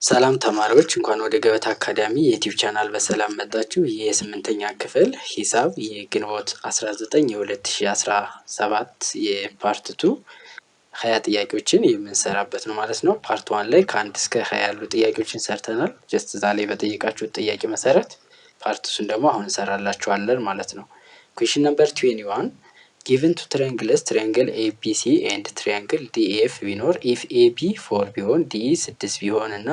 ሰላም ተማሪዎች እንኳን ወደ ገበታ አካዳሚ የዩቲዩብ ቻናል በሰላም መጣችሁ። ይህ የስምንተኛ ክፍል ሂሳብ የግንቦት 19 የ2017 የፓርት 2 20 ጥያቄዎችን የምንሰራበት ነው ማለት ነው። ፓርት 1 ላይ ከ1 እስከ 20 ያሉ ጥያቄዎችን ሰርተናል። ጀስት እዛ ላይ በጠየቃችሁት ጥያቄ መሰረት ፓርት 2ን ደግሞ አሁን እንሰራላችኋለን ማለት ነው። ኩዌስችን ነምበር 21 given two triangles triangle ABC and triangle DEF ቢኖር if AB 4 ቢሆን DE 6 ቢሆን እና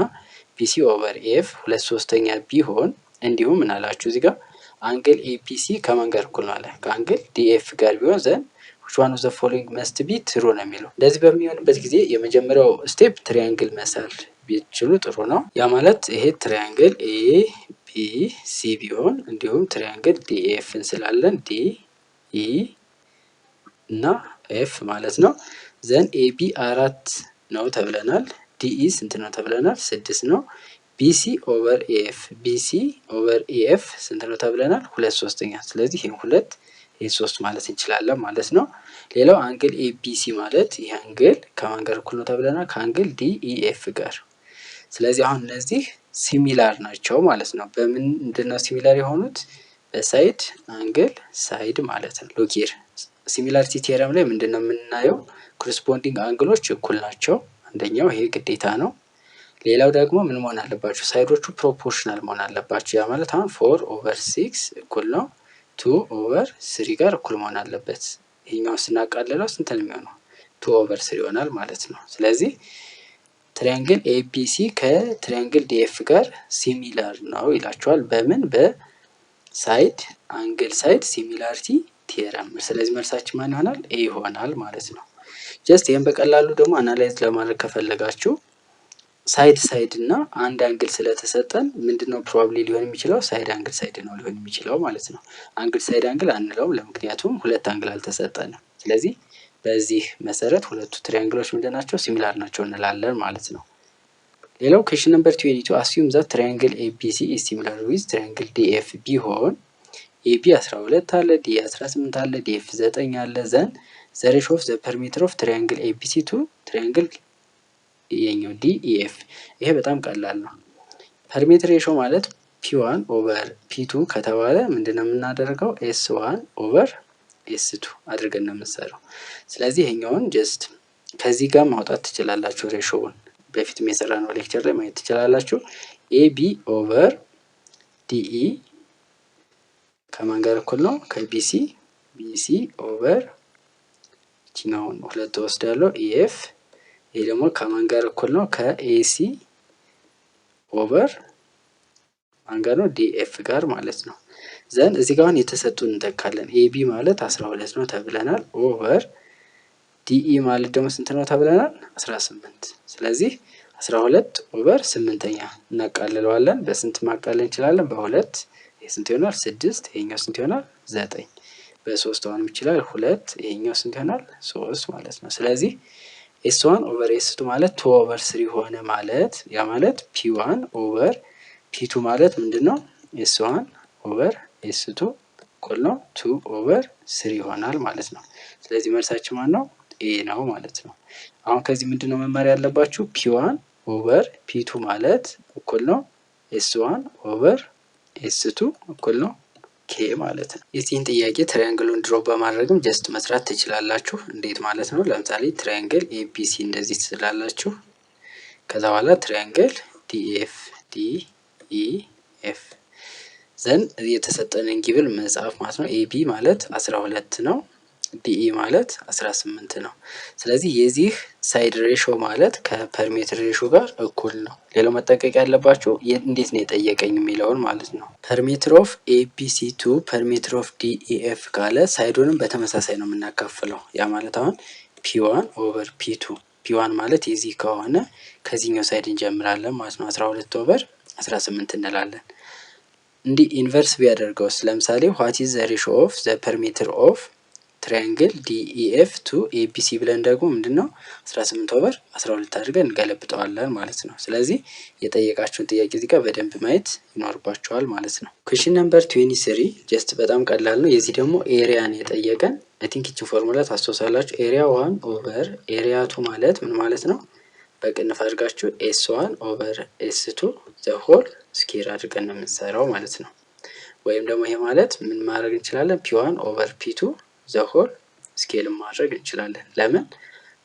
BC over F 2/3 ቢሆን እንዲሁም ምን አላችሁ እዚህ ጋር አንግል ABC ከማን ጋር እኩል ነው አለ ከአንግል DF ጋር ቢሆን ዘን which one of the following must be true ነው የሚለው። እንደዚህ በሚሆንበት ጊዜ የመጀመሪያው ስቴፕ ትሪያንግል መሳል ቢችሉ ጥሩ ነው። ያ ማለት ይሄ ትሪያንግል ABC ቢሆን እንዲሁም ትሪያንግል DF እንስላለን DE እና ኤፍ ማለት ነው። ዘን ኤቢ 4 ነው ተብለናል። ዲኢ ስንት ነው ተብለናል? 6 ነው። ቢሲ ኦቨር ኤፍ ስንት ነው ተብለናል? 2/3። ስለዚህ ይሄን 2 ይሄን 3 ማለት እንችላለን ማለት ነው። ሌላው አንግል ኤቢሲ ማለት ይሄ አንግል ከማን ጋር እኩል ነው ተብለናል? ከአንግል ዲኢኤፍ ጋር። ስለዚህ አሁን እነዚህ ሲሚላር ናቸው ማለት ነው። በምንድነው ሲሚላር የሆኑት? በሳይድ አንግል ሳይድ ማለት ነው። ሎኬር ሲሚላሪቲ ቲዮረም ላይ ምንድነው የምናየው? ኮረስፖንዲንግ አንግሎች እኩል ናቸው። አንደኛው ይሄ ግዴታ ነው። ሌላው ደግሞ ምን መሆን አለባቸው? ሳይዶቹ ፕሮፖርሽናል መሆን አለባቸው። ያ ማለት አሁን 4/6 እኩል ነው 2/3 ጋር እኩል መሆን አለበት። ይሄኛው ስናቃልለው ስንት ነው የሚሆነው? 2/3 ይሆናል ማለት ነው። ስለዚህ ትሪያንግል ኤቢሲ ከትሪያንግል ዲኤፍ ጋር ሲሚላር ነው ይላቸዋል። በምን? በሳይድ አንግል ሳይድ ሲሚላሪቲ ቲዮረም። ስለዚህ መልሳችን ማን ይሆናል? ኤ ይሆናል ማለት ነው። ጀስት ይሄን በቀላሉ ደግሞ አናላይዝ ለማድረግ ከፈለጋችሁ ሳይድ እና አንድ አንግል ስለተሰጠን ምንድነው ፕሮባብሊ ሊሆን የሚችለው? ሳይድ አንግል ሳይድ ነው ሊሆን የሚችለው ማለት ነው። አንግል ሳይድ አንግል አንለውም፣ ለምክንያቱም ሁለት አንግል አልተሰጠንም። ስለዚህ በዚህ መሰረት ሁለቱ ትሪያንግሎች ምንድናቸው? ሲሚላር ናቸው እንላለን ማለት ነው። ሌላው ኩዌስችን ነምበር 22 assume that triangle ABC is similar with triangle DF ቢሆን ኤቢ 12 አለ፣ ዲ 18 አለ፣ ዲኤፍ 9 አለ። ዘን ዘ ሬሾ ኦፍ ዘ ፐሪሜትር ኦፍ ትሪያንግል ኤቢሲ ቱ ትሪያንግል የኛው ዲኢኤፍ። ይሄ በጣም ቀላል ነው። ፐሪሜትር ሬሾ ማለት ፒ1 ኦቨር ፒ2 ከተባለ ምንድነው የምናደርገው? ኤስ1 ኦቨር ኤስ2 አድርገን ነው የምንሰራው። ስለዚህ ይሄኛውን ጀስት ከዚህ ጋር ማውጣት ትችላላችሁ። ሬሾውን በፊትም የሰራነው ሌክቸር ላይ ማየት ትችላላችሁ። ኤቢ ኦቨር ዲኢ ከማን ጋር እኩል ነው? ከቢሲ ኦቨር ቺናውን 2 ወስዳለሁ ኢኤፍ። ይሄ ደግሞ ከማን ጋር እኩል ነው? ከኤሲ ኦቨር ማን ጋር ነው? ዲኤፍ ጋር ማለት ነው። ዘን እዚህ ጋር አሁን የተሰጡን እንተካለን። ኤቢ ማለት 12 ነው ተብለናል። ኦቨር ዲኢ ማለት ደግሞ ስንት ነው ተብለናል? 18። ስለዚህ 12 ኦቨር 8ኛ እናቃልለዋለን። በስንት ማቃለል እንችላለን? በ2 ስንት ይሆናል? 6። ይሄኛው ስንት ይሆናል? 9። በ3 አሁንም ይችላል 2። ይሄኛው ስንት ይሆናል? 3 ማለት ነው። ስለዚህ ኤስ1 ኦቨር ኤስ2 ማለት 2/3 ሆነ ማለት ያ ማለት ፒ1 ኦቨር ፒ2 ማለት ምንድነው? ኤስ1 ኦቨር ኤስ2 እኩል ነው 2/3 ይሆናል ማለት ነው። ስለዚህ መልሳችን ማን ነው? ኤ ነው ማለት ነው። አሁን ከዚህ ምንድነው መማር ያለባችሁ? ፒ1 ኦቨር ፒ2 ማለት እኩል ነው ኤስ1 ኦቨር ኤስ2 እኩል ነው ኬ ማለት ነው። የዚህን ጥያቄ ትሪያንግሉን ድሮ በማድረግም ጀስት መስራት ትችላላችሁ። እንዴት ማለት ነው? ለምሳሌ ትሪያንግል ኤቢሲ እንደዚህ ትስላላችሁ። ከዛ በኋላ ትሪያንግል ዲኢኤፍ ዘን የተሰጠንን ጊብል መጽሐፍ ማለት ነው። ኤቢ ማለት 12 ነው፣ ዲኢ ማለት 18 ነው። ስለዚህ የዚህ ሳይድ ሬሾ ማለት ከፐሪሜትር ሬሾ ጋር እኩል ነው። ሌላው መጠንቀቅ ያለባችሁ እንዴት ነው የጠየቀኝ የሚለውን ማለት ነው። ፐሪሜትር ኦፍ ኤቢሲ ቱ ፐሪሜትር ኦፍ ዲኢኤፍ ካለ ሳይዱንም በተመሳሳይ ነው የምናካፍለው። ያ ማለት አሁን ፒ1 ኦቨር ፒ2 ፒ1 ማለት የዚህ ከሆነ ከዚህኛው ሳይድ እንጀምራለን ማለት ነው። 12 ኦቨር 18 እንላለን። እንዲህ ኢንቨርስ ቢያደርገውስ ለምሳሌ ዋት ኢዝ ዘ ሬሾ ኦፍ ዘ ፐሪሜትር ኦፍ ትሪያንግል ዲኢኤፍ ቱ ኤቢሲ ብለን ደግሞ ምንድነው 18 ኦቨር 12 አድርገን እንገለብጠዋለን ማለት ነው። ስለዚህ የጠየቃችሁን ጥያቄ እዚህ ጋር በደንብ ማየት ይኖርባችኋል ማለት ነው። ኩዌስችን ነምበር 23 ጀስት በጣም ቀላል ነው። የዚህ ደግሞ ኤሪያን የጠየቀን አይ ቲንክ እቺ ፎርሙላ ታስታውሳላችሁ። ኤሪያ 1 ኦቨር ኤሪያ 2 ማለት ምን ማለት ነው? በቅንፍ አድርጋችሁ s1 ኦቨር s2 ዘ ሆል ስኬር አድርገን ነው የምንሰራው ማለት ነው። ወይም ደግሞ ይሄ ማለት ምን ማድረግ እንችላለን? p1 ኦቨር p2 ዘ ሆል ስኬል ማድረግ እንችላለን። ለምን?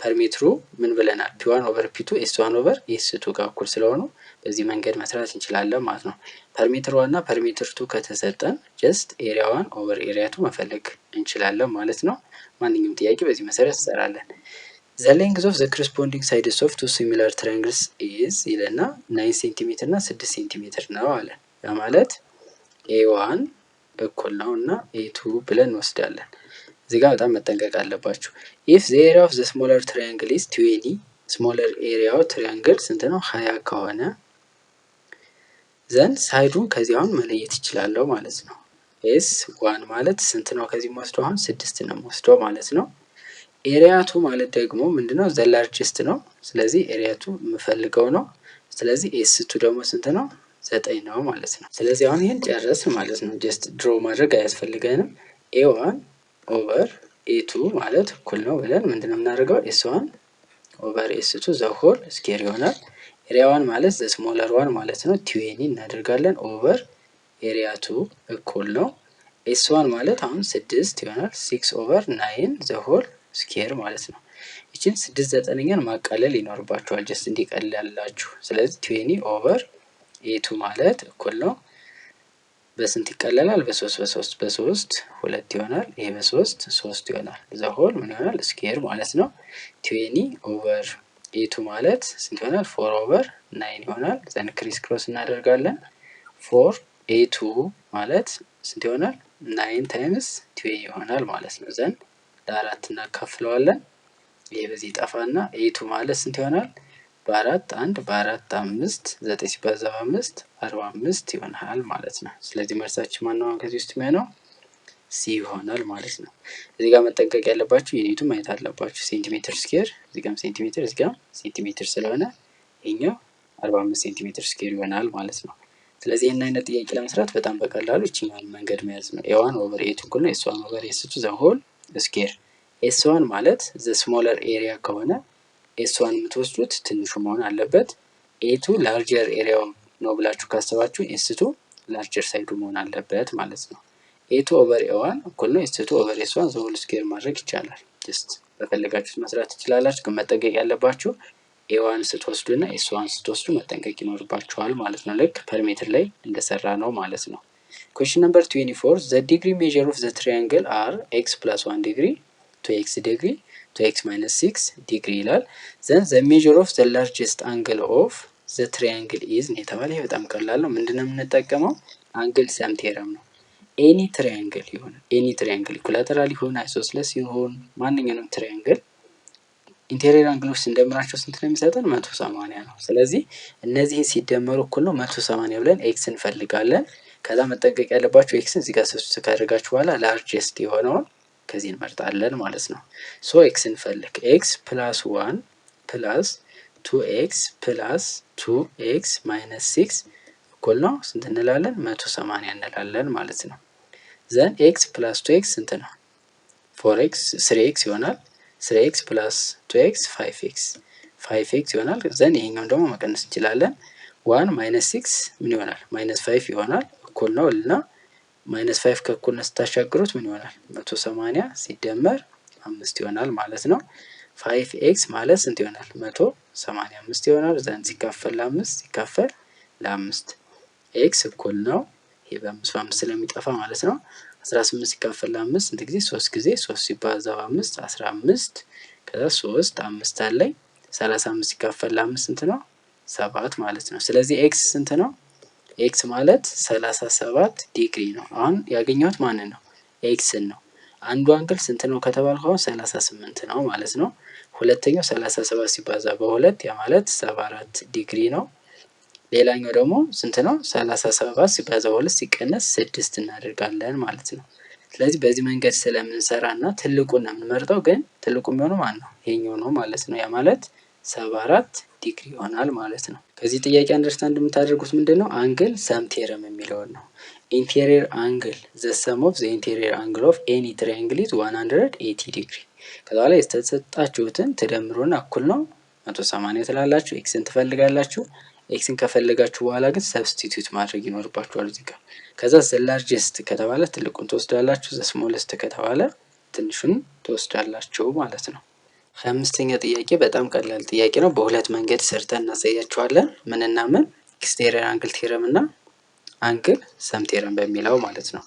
ፐርሜትሩ ምን ብለናል? p1 ኦቨር p2 s1 ኦቨር s2 ጋር እኩል ስለሆኑ በዚህ መንገድ መስራት እንችላለን ማለት ነው። ፐርሜትር 1 እና ፐርሜትር 2 ከተሰጠን ጀስት ኤሪያ 1 ኦቨር ኤሪያ 2 መፈለግ እንችላለን ማለት ነው። ማንኛውም ጥያቄ በዚህ መሰረት እንሰራለን። the length of the corresponding sides of two similar triangles is ይለና 9 ሴንቲሜትር እና 6 ሴንቲሜትር ነው አለ። ያ ማለት a1 እኩል ነው እና a2 ብለን እንወስዳለን። እዚህ ጋር በጣም መጠንቀቅ አለባችሁ። if the area of the smaller triangle is 20 smaller area of triangle ስንት ነው? 20 ከሆነ ዘን ሳይዱን ከዚህ አሁን መለየት ይችላለሁ ማለት ነው። s1 ማለት ስንት ነው? ከዚህ ወስደው አሁን 6 ነው ወስደው ማለት ነው። ኤሪያ 2 ማለት ደግሞ ምንድነው? ዘ ላርጅስት ነው። ስለዚህ ኤሪያ 2 የምፈልገው ነው። ስለዚህ s2 ደግሞ ስንት ነው? 9 ነው ማለት ነው። ስለዚህ አሁን ይሄን ጨረስን ማለት ነው። ጀስት ድሮ ማድረግ አያስፈልገንም። a1 ኦቨር a2 ማለት እኩል ነው ብለን ምንድነው የምናደርገው? s1 ኦቨር s2 ዘ ሆል ስኬር ይሆናል። ኤሪያ 1 ማለት ዘ ስሞለር 1 ማለት ነው 20 እናደርጋለን ኦቨር ኤሪያ 2 እኩል ነው s1 ማለት አሁን 6 ይሆናል 6 ኦቨር 9 ዘ ሆል ስኬር ማለት ነው። እቺን 6/9ኛን ማቃለል ይኖርባችኋል ጀስት እንዲቀልላላችሁ። ስለዚህ 20 ኦቨር a2 ማለት እኩል ነው በስንት ይቀለላል? በ3 በ3 2 ይሆናል። ይሄ በ3 3 ይሆናል። ዘ ሆል ምን ይሆናል? ስኬር ማለት ነው። 20 ኦቨር a2 ማለት ስንት ይሆናል? 4 ኦቨር 9 ይሆናል። ዘን ክሪስ ክሮስ እናደርጋለን። 4 a2 ማለት ስንት ይሆናል? 9 ታይምስ 20 ይሆናል ማለት ነው። ዘን ለአራት እናካፍለዋለን። ይሄ በዚህ ጠፋና a2 ማለት ስንት ይሆናል? በ4 1 በ4 5 9 ሲባዛ በ5 45 ይሆናል ማለት ነው። ስለዚህ መልሳችን ማን ነው? ከዚህ ውስጥ የሚሆነው ሲ ይሆናል ማለት ነው። እዚህ ጋር መጠንቀቅ ያለባችሁ ዩኒቱን ማየት አለባችሁ። ሴንቲሜትር ስኬር እዚህ ጋር ሴንቲሜትር እዚህ ጋር ሴንቲሜትር ስለሆነ ይሄኛው 45 ሴንቲሜትር ስኬር ይሆናል ማለት ነው። ስለዚህ ይሄን አይነት ጥያቄ ለመስራት በጣም በቀላሉ እቺኛውን መንገድ መያዝ ነው። a1 ኦቨር a2 እኩል ነው s1 ኦቨር s2 ዘ ሆል ስኬር። s1 ማለት ዘ ስሞለር ኤሪያ ከሆነ s1 የምትወስዱት ትንሹ መሆን አለበት። a2 ላርጀር ኤሪያው ነው ብላችሁ ካሰባችሁ s2 ላርጀር ሳይዱ መሆን አለበት ማለት ነው። a2 ኦቨር a1 እኩል ነው s2 ኦቨር s1 ዘ ሆል ስኬር ማድረግ ይቻላል። ጀስት በፈለጋችሁት መስራት ትችላላችሁ። ግን መጠንቀቅ ያለባችሁ a1 ስትወስዱና s1 ስትወስዱ መጠንቀቅ ይኖርባችኋል ማለት ነው። ልክ ፐርሜትር ላይ እንደሰራ ነው ማለት ነው። question number 24 the degree measure of the triangle are x plus 1 degree 2x degree 2x minus 6 degree ይላል። then the measure of the largest angle of the triangle is የተባለ በጣም ቀላል ነው። ምንድነው የምንጠቀመው? አንግል ሰም ቴረም ነው። any triangle ይሁን any triangle equilateral ይሁን isosceles ይሁን ማንኛውንም triangle ኢንቴሪየር አንግሎች እንደምራቸው ስንት ነው የሚሰጠን? 180 ነው። ስለዚህ እነዚህ ሲደመሩ እኩል ነው 180 ብለን ኤክስ እንፈልጋለን። ከዛ መጠንቀቅ ያለባችሁ ኤክስን እዚህ ጋር ሰብስት ካደረጋችሁ በኋላ ላርጀስት የሆነውን ከዚህ እንመርጣለን ማለት ነው። ሶ ኤክስ እንፈልግ። ኤክስ ፕላስ 1 ፕላስ 2ኤክስ ፕላስ 2ኤክስ ማይነስ 6 እኩል ነው ስንት እንላለን? 180 እንላለን ማለት ነው። ዘን ኤክስ ፕላስ 2ኤክስ ስንት ነው? 4ኤክስ 3ኤክስ ይሆናል። 3x plus 2x 5x ይሆናል። ዘን ይሄኛው ደግሞ መቀነስ እንችላለን። 1 minus 6 ምን ይሆናል? minus 5 ይሆናል። እኩል ነው እና minus 5 ከእኩልነት ስታሻግሩት ምን ይሆናል? 180 ሲደመር 5 ይሆናል ማለት ነው። 5x ማለት ስንት ይሆናል? 185 ይሆናል። ዘን ሲካፈል ለ5 ሲካፈል ለ5 x እኩል ነው ይሄ በ5 ስለሚጠፋ ማለት ነው 18 ሲካፈል ለ5 ስንት ጊዜ? 3 ጊዜ 3 ሲባዛ በ5 15 ከዛ 3 5 አለኝ 35 ሲካፈል ለ5 ስንት ነው? 7 ማለት ነው። ስለዚህ ኤክስ ስንት ነው? ኤክስ ማለት 37 ዲግሪ ነው። አሁን ያገኘሁት ማንን ነው? ኤክስን ነው። አንዱ አንግል ስንት ነው ከተባልኩ አሁን 38 ነው ማለት ነው። ሁለተኛው 37 ሲባዛ በ2 ያ ማለት 74 ዲግሪ ነው። ሌላኛው ደግሞ ስንት ነው? 37 ሲባዛ በ2 ሲቀነስ 6 እናደርጋለን ማለት ነው። ስለዚህ በዚህ መንገድ ስለምንሰራና ትልቁን ነው የምንመርጠው፣ ግን ትልቁ የሚሆነው ማን ነው? ይሄኛው ነው ማለት ነው። ያ ማለት 74 ዲግሪ ይሆናል ማለት ነው። ከዚህ ጥያቄ አንደርስታንድ የምታደርጉት ምንድነው? አንግል ሰም ቴረም የሚለውን ነው። ኢንቴሪየር አንግል the sum of the interior angle of any triangle is 180 ዲግሪ። ከዛ ላይ የተሰጣችሁትን ተደምሩና እኩል ነው 180 ትላላችሁ። ኤክስን ትፈልጋላችሁ። ኤክስን ከፈለጋችሁ በኋላ ግን ሰብስቲቱት ማድረግ ይኖርባችኋል እዚህ ጋር። ከዛ ዘ ላርጀስት ከተባለ ትልቁን ትወስዳላችሁ፣ ዘ ስሞለስት ከተባለ ትንሹን ትወስዳላችሁ ማለት ነው። 25ኛ ጥያቄ በጣም ቀላል ጥያቄ ነው። በሁለት መንገድ ሰርተን እናሳያችኋለን። ምንና ምን? ኤክስቴሪየር አንግል ቴረም እና አንግል ሰም ቴረም በሚለው ማለት ነው።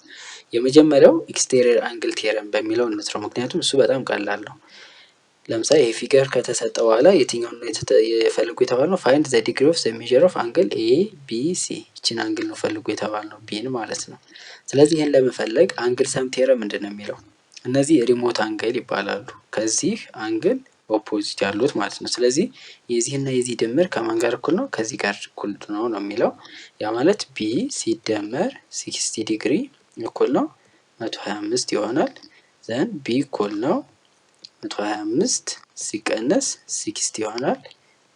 የመጀመሪያው ኤክስቴሪየር አንግል ቴረም በሚለው እንስራው፣ ምክንያቱም እሱ በጣም ቀላል ነው። ለምሳሌ ይሄ ፊገር ከተሰጠ በኋላ የትኛውን ነው የፈልጉ የተባልነው? ፋይንድ ዘ ዲግሪ ኦፍ ዘ ሜዥር ኦፍ አንግል ኤ ቢ ሲ። ይችን አንግል ነው ፈልጉ የተባልነው፣ ቢን ማለት ነው። ስለዚህ ይህን ለመፈለግ አንግል ሰም ቴረም ምንድን ነው የሚለው? እነዚህ ሪሞት አንግል ይባላሉ፣ ከዚህ አንግል ኦፖዚት ያሉት ማለት ነው። ስለዚህ የዚህና የዚህ ድምር ከማን ጋር እኩል ነው? ከዚህ ጋር እኩል ነው ነው የሚለው። ያ ማለት ቢ ሲደመር 60 ዲግሪ እኩል ነው 125 ይሆናል። ዘን ቢ እኩል ነው 125 ሲቀነስ 60 ይሆናል።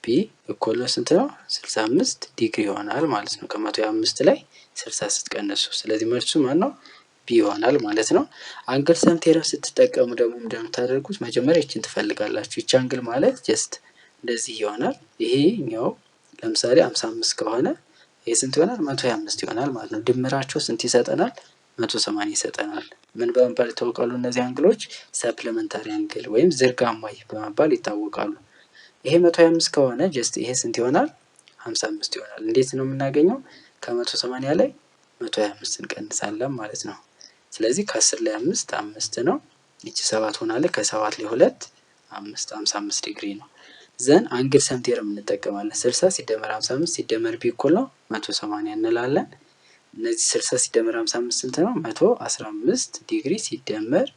ቢ እኩል ነው ስንት ነው? 65 ዲግሪ ይሆናል ማለት ነው። ከ125 ላይ 60 ስትቀነሱ፣ ስለዚህ መልሱ ማን ነው? ቢ ይሆናል ማለት ነው። አንግል ሰም ቴረም ስትጠቀሙ ደግሞ እንደምታደርጉት መጀመሪያ ይችን ትፈልጋላችሁ። ይቺ አንግል ማለት ጀስት እንደዚህ ይሆናል። ይሄኛው ለምሳሌ 55 ከሆነ ይሄ ስንት ይሆናል? 125 ይሆናል ማለት ነው። ድምራቸው ስንት ይሰጠናል? 180 ይሰጠናል። ምን በመባል ይታወቃሉ እነዚህ አንግሎች? ሰፕሊመንታሪ አንግል ወይም ዝርጋማይ በመባል ይታወቃሉ። ይሄ 125 ከሆነ ጀስት ይሄ ስንት ይሆናል? 55 ይሆናል። እንዴት ነው የምናገኘው? ከ180 ላይ 125 እንቀንሳለን ማለት ነው። ስለዚህ ከ10 ላይ 5 ነው። ይቺ 7 ሆናለች። ከ7 ላይ 2 5 55 ዲግሪ ነው። ዘን አንግል ሰም ቴረም እንጠቀማለን። 60 ሲደመር 55 ሲደመር ቢ እኩል ነው 180 እንላለን። እነዚህ 60 ሲደመር 55 ስንት ነው? 115 ዲግሪ ሲደመር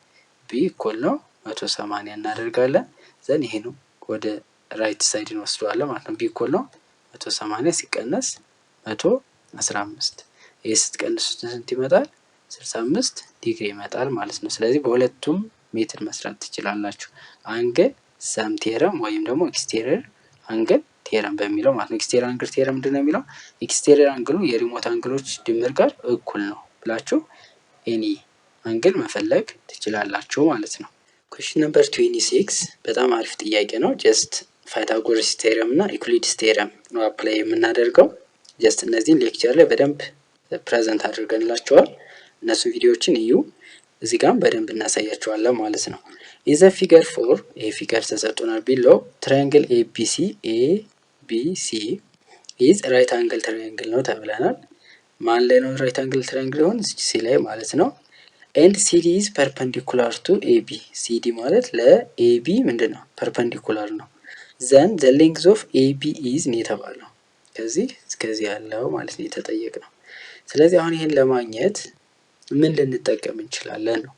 ቢ እኩል ነው 180 እናደርጋለን። ዘን ይሄ ነው ወደ ራይት ሳይድ እንወስደዋለን ማለት ነው። ቢ እኩል ነው 180 ሲቀነስ 115። ይሄ ስትቀንሱት ስንት ይመጣል? 65 ዲግሪ ይመጣል ማለት ነው። ስለዚህ በሁለቱም ሜትድ መስራት ትችላላችሁ። አንግል ሰም ቴረም ወይም ደግሞ ኤክስቴሪየር አንግል ቴረም በሚለው ማለት ነው። ኤክስቴሪየር አንግል ቴረም ምንድን ነው የሚለው? ኤክስቴሪየር አንግሉ የሪሞት አንግሎች ድምር ጋር እኩል ነው ብላችሁ ኤኒ አንግል መፈለግ ትችላላችሁ ማለት ነው። ኩዌስችን ነምበር 26 በጣም አሪፍ ጥያቄ ነው። ጀስት ፓይታጎረስ ቴረም እና ዩክሊድስ ቴረም ነው አፕላይ የምናደርገው። ጀስት እነዚህን ሌክቸር ላይ በደንብ ፕሬዘንት አድርገንላቸዋል። እነሱ ቪዲዮዎችን እዩ፣ እዚህ ጋር በደንብ እናሳያቸዋለን ማለት ነው። ኢዘ ፊገር 4 ይሄ ፊገር ተሰጥቶናል። ቢሎ ትራያንግል ኤቢሲ ኤቢሲ ኢዝ ራይት አንግል ትራያንግል ነው ተብለናል። ማን ላይ ነው ራይት አንግል ትራያንግል ይሆን? ሲ ላይ ማለት ነው። ኤንድ ሲዲ ኢዝ ፐርፐንዲኩላር ቱ ኤቢ። ሲዲ ማለት ለኤቢ ምንድን ነው? ፐርፐንዲኩላር ነው። ዘን ዘ ሌንግዝ ኦፍ ኤቢ ኢዝ ነው የተባለው። ከዚህ እስከዚህ ያለው ማለት ነው የተጠየቅነው። ስለዚህ አሁን ይሄን ለማግኘት ምን ልንጠቀም እንችላለን ነው።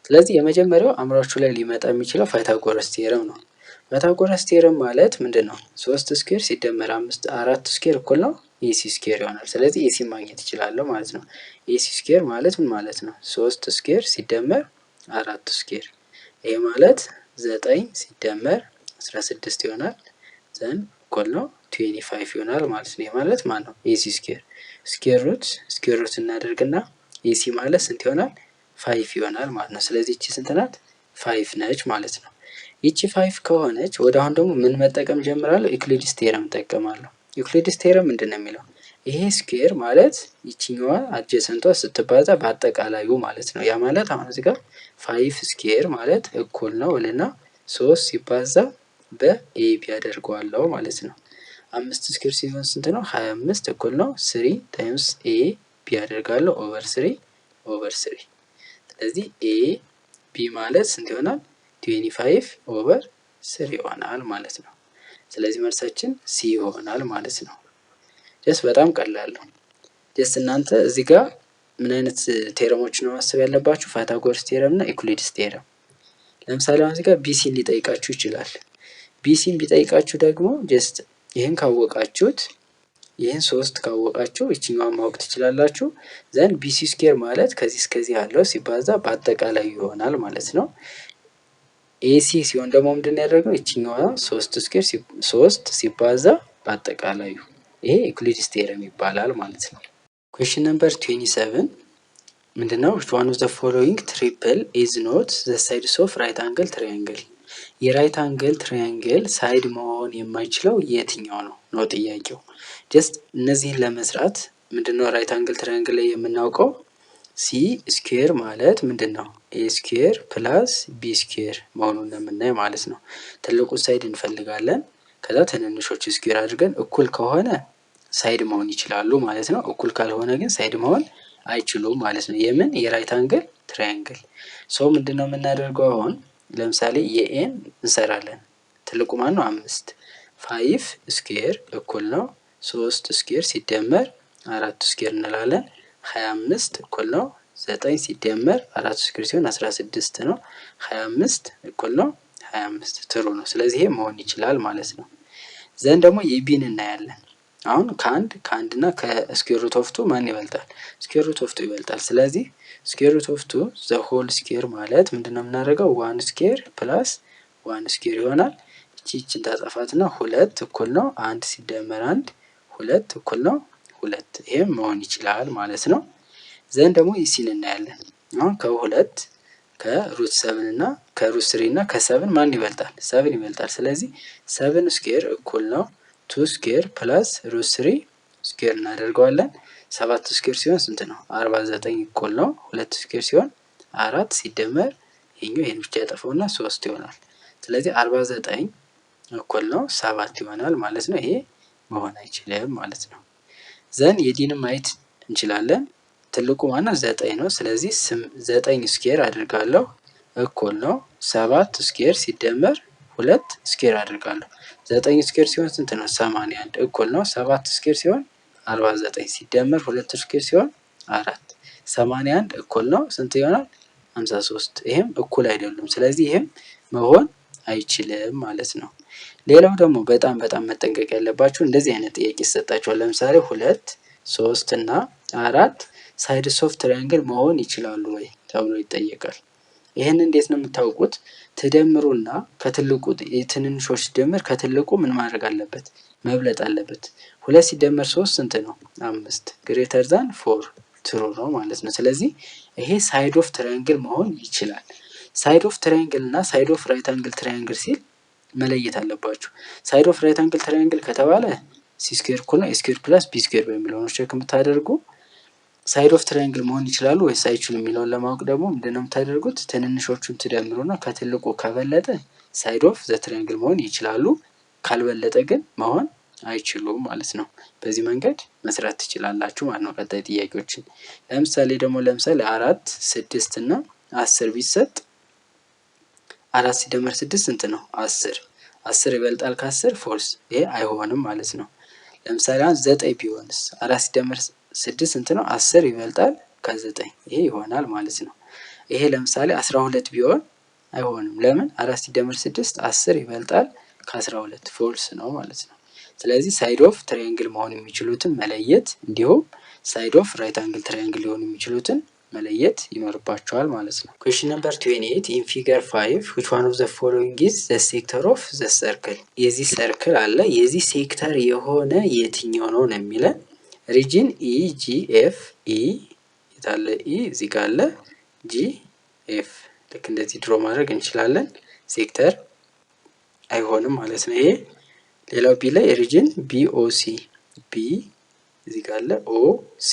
ስለዚህ የመጀመሪያው አእምሯችሁ ላይ ሊመጣ የሚችለው ፓይታጎረስ ቴረም ነው። ፓይታጎረስ ቴረም ማለት ምንድን ነው? 3 ስኩዌር ሲደመር 4 ስኩዌር እኩል ነው ኤሲ ስኩዌር ይሆናል። ስለዚህ ኤሲ ማግኘት ይችላለሁ ማለት ነው። ኤሲ ስኩዌር ማለት ምን ማለት ነው? 3 ስኩዌር ሲደመር 4 ስኩዌር፣ ይሄ ማለት 9 ሲደመር 16 ይሆናል። ዘን እኩል ነው 25 ይሆናል ማለት ነው። ይሄ ማለት ማን ነው? ኤሲ ስኩዌር። ስኩዌር ሩት እናደርግና ኤሲ ማለት ስንት ይሆናል? 5 ይሆናል ማለት ነው። ስለዚህ እቺ ስንት ናት? 5 ነች ማለት ነው። ይቺ 5 ከሆነች ወደ አሁን ደግሞ ምን መጠቀም ጀምራለሁ? ዩክሊድስ ቴረም እጠቀማለሁ። ዩክሊድስ ቴረም ምንድን ነው የሚለው? ይሄ ስኩዌር ማለት ይችኛዋ አጀሰንቷ ስትባዛ በአጠቃላዩ ማለት ነው። ያ ማለት አሁን እዚህ ጋር 5 ስኩዌር ማለት እኩል ነው እልና 3 ሲባዛ በኤቢ ያደርገዋለሁ ማለት ነው። 5 ስኩዌር ሲሆን ስንት ነው? 25 እኩል ነው 3 ታይምስ ኤ ቢ ያደርጋለሁ ኦቨር 3 ስለዚህ ኤ ቢ ማለት ስንት ይሆናል? 25 ኦቨር 3 ይሆናል ማለት ነው። ስለዚህ መልሳችን ሲ ይሆናል ማለት ነው። ጀስት በጣም ቀላል ነው። ጀስት እናንተ እዚህ ጋር ምን አይነት ቴረሞች ነው ማሰብ ያለባችሁ? ፓይታጎረስ ቴረም እና ዩክሊድስ ቴረም። ለምሳሌ አሁን እዚህ ጋር ቢሲን ሊጠይቃችሁ ይችላል። ቢሲን ቢጠይቃችሁ ደግሞ ጀስት ይህን ካወቃችሁት ይህን 3 ካወቃችሁ ይችኛዋን ማወቅ ትችላላችሁ። ዘን ቢሲ ስኩዌር ማለት ከዚህ እስከዚህ ያለው ሲባዛ በአጠቃላይ ይሆናል ማለት ነው። ኤሲ ሲሆን ደግሞ ምንድን ነው ያደረገው? ይችኛዋ 3 ስኩዌር 3 ሲባዛ በአጠቃላዩ፣ ይሄ ዩክሊድስ ቴረም ይባላል ማለት ነው። ኩዌስችን ነምበር 27 ምንድነው? which one of the following triple is not the sides of right angle triangle? የራይት አንግል ትራያንግል ሳይድ መሆን የማይችለው የትኛው ነው ጥያቄው። ጀስት እነዚህን ለመስራት ምንድነው ራይት አንግል ትራያንግል ላይ የምናውቀው ሲ ስኩዌር ማለት ምንድነው ኤ ስኩዌር ፕላስ ቢ ስኩዌር መሆኑን የምናየው ማለት ነው። ትልቁ ሳይድ እንፈልጋለን። ከዛ ትንንሾቹ ስኩዌር አድርገን እኩል ከሆነ ሳይድ መሆን ይችላሉ ማለት ነው። እኩል ካልሆነ ግን ሳይድ መሆን አይችሉም ማለት ነው። የምን የራይት አንግል ትራያንግል። ሶ ምንድነው የምናደርገው አሁን ለምሳሌ የኤን እንሰራለን። ትልቁ ማን ነው 5 5 ስኩዌር እኩል ነው 3 ስኩዌር ሲደመር 4 ስኩዌር እንላለን። 25 እኩል ነው 9 ሲደመር 4 ስኩዌር ሲሆን 16 ነው። 25 እኩል ነው 25 ትሩ ነው። ስለዚህ ይሄ መሆን ይችላል ማለት ነው። ዘንድ ደግሞ የቢን እናያለን። አሁን ከአንድ እና ከስኩዌር ሩት ኦፍ ቱ ማን ይበልጣል? ስኩዌር ሩት ኦፍ ቱ ይበልጣል። ስለዚህ ስኩዌር ሩት ኦፍ ቱ ዘ ሆል ስኩዌር ማለት ምንድነው የምናደርገው? 1 ስኩዌር ፕላስ 1 ስኩዌር ይሆናል። እቺን ታጠፋትና 2 እኩል ነው 1 ሲደመር 1 2 እኩል ነው 2። ይሄም መሆን ይችላል ማለት ነው። ዘንድ ደግሞ ኢሲን እናያለን። አሁን ከሁለት ከሩት 7 እና ከሩት 3 እና ከ7 ማን ይበልጣል? 7 ይበልጣል። ስለዚህ 7 ስኩዌር እኩል ነው 2 ስኩዌር ፕላስ ሩት 3 ስኩዌር እናደርገዋለን። 7 ስኩዌር ሲሆን ስንት ነው? 49 እኩል ነው 2 ስኩዌር ሲሆን 4 ሲደመር ይሄኛው ይሄን ብቻ ያጠፋውና 3 ይሆናል። ስለዚህ 49 እኩል ነው 7 ይሆናል ማለት ነው። ይሄ መሆን አይችልም ማለት ነው። ዘን የዲንም ማየት እንችላለን። ትልቁ ማነው? 9 ነው። ስለዚህ 9 ስኩዌር አድርጋለሁ እኩል ነው 7 ስኩዌር ሲደመር 2 ስኩዌር አድርጋለሁ። 9 ስኩዌር ሲሆን ስንት ነው? 81 እኩል ነው 7 ስኩዌር ሲሆን 49 ሲደመር 2 ስኩዌር ሲሆን 4 81 እኩል ነው ስንት ይሆናል? 53። ይሄም እኩል አይደሉም። ስለዚህ ይሄም መሆን አይችልም ማለት ነው። ሌላው ደግሞ በጣም መጠንቀቅ ያለባችሁ እንደዚህ አይነት ጥያቄ ይሰጣችኋል። ለምሳሌ 2 3 እና 4 ሳይድስ ኦፍ ትራያንግል መሆን ይችላሉ ወይ ተብሎ ይጠየቃል። ይሄን እንዴት ነው የምታውቁት? ትደምሩና ከትልቁ የትንንሾች ድምር ከትልቁ ምን ማድረግ አለበት? መብለጥ አለበት። 2 ሲደመር 3 ስንት ነው? 5 ግሬተር ዛን 4 ትሩ ነው ማለት ነው። ስለዚህ ይሄ ሳይድ ኦፍ ትራያንግል መሆን ይችላል። ሳይድ ኦፍ ትራያንግል እና ሳይድ ኦፍ ራይት አንግል ትራያንግል ሲል መለየት አለባችሁ። ሳይድ ኦፍ ራይት አንግል ትራያንግል ከተባለ ሲ ስኩዌር እኩል ነው ኤ ስኩዌር ፕላስ ቢ ስኩዌር በሚለው ነው ቼክ የምታደርጉ። ሳይድ ኦፍ ትራያንግል መሆን ይችላሉ ወይስ አይችሉም የሚለውን ለማወቅ ደግሞ ምንድነው የምታደርጉት? ትንንሾቹን ትደምሩና ከትልቁ ከበለጠ ሳይድ ኦፍ ዘ ትራያንግል መሆን ይችላሉ፣ ካልበለጠ ግን መሆን አይችሉም ማለት ነው። በዚህ መንገድ መስራት ትችላላችሁ ማለት ነው። ቀጣይ ጥያቄዎችን ለምሳሌ 4 6 እና 10 ቢሰጥ 4 ሲደመር 6 ስንት ነው? 10 10 ይበልጣል ከ10 ፎልስ። ይሄ አይሆንም ማለት ነው። ለምሳሌ 9 ቢሆንስ 4 ሲደመር 6 ስንት ነው? 10 ይበልጣል ከ9 ይሄ ይሆናል ማለት ነው። ይሄ ለምሳሌ 12 ቢሆን አይሆንም። ለምን? 4 ሲደመር 6 10 ይበልጣል ከ12 ፎልስ ነው ማለት ነው። ስለዚህ ሳይድ ኦፍ ትራያንግል መሆን የሚችሉትን መለየት እንዲሁም ሳይድ ኦፍ ራይት አንግል ትራያንግል ሊሆኑ የሚችሉትን መለየት ይኖርባቸዋል ማለት ነው። ኩዌስችን ነምበር 28 ኢን ፊገር 5 which one of the following is the sector of the circle? የዚህ ሰርክል አለ የዚህ ሴክተር የሆነ የትኛው ነው የሚለን። ሪጅን ኢ ጂ ኤፍ ኢ የታለ ኢ እዚህ ጋር አለ ጂ ኤፍ ልክ እንደዚህ ድሮ ማድረግ እንችላለን። ሴክተር አይሆንም ማለት ነው ይሄ። ሌላው ቢ ላይ ሪጅን ቢ ኦ ሲ ቢ እዚህ ጋር አለ ኦ ሲ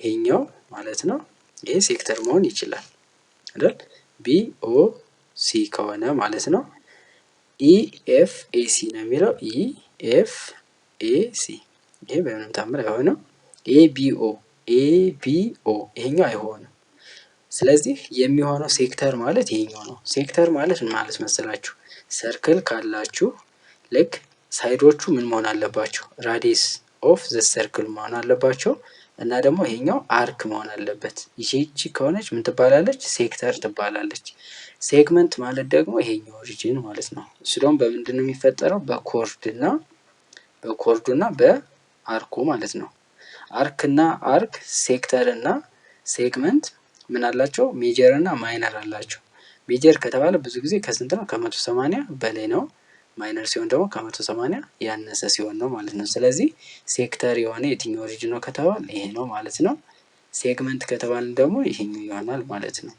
ይሄኛው ማለት ነው። ይሄ ሴክተር መሆን ይችላል አይደል? ቢ ኦ ሲ ከሆነ ማለት ነው። ኢ ኤፍ ኤ ሲ ነው የሚለው ኢ ኤፍ ኤ ሲ ይሄ በምንም ታምር አይሆንም። ኤ ቢ ኦ ይሄኛው አይሆንም። ስለዚህ የሚሆነው ሴክተር ማለት ይሄኛው ነው። ሴክተር ማለት ምን ማለት መሰላችሁ? ሰርክል ካላችሁ ልክ ሳይዶቹ ምን መሆን አለባቸው? ራዲየስ ኦፍ ዘ ሰርክል መሆን አለባቸው። እና ደግሞ ይሄኛው አርክ መሆን አለበት። ይቺ ከሆነች ምን ትባላለች? ሴክተር ትባላለች። ሴግመንት ማለት ደግሞ ይሄኛው ኦሪጂን ማለት ነው። እሱ ደግሞ በምንድን ነው የሚፈጠረው? በኮርዱና በአርኩ ማለት ነው። አርክ እና አርክ ሴክተር እና ሴግመንት ምን አላቸው? ሜጀር እና ማይነር አላቸው። ሜጀር ከተባለ ብዙ ጊዜ ከስንት ነው? ከ180 በላይ ነው። ማይነር ሲሆን ደግሞ ከ180 ያነሰ ሲሆን ነው ማለት ነው። ስለዚህ ሴክተር የሆነ የትኛው ኦሪጂን ነው ከተባለ ይሄ ነው ማለት ነው። ሴግመንት ከተባለ ደግሞ ይሄኛው ይሆናል ማለት ነው።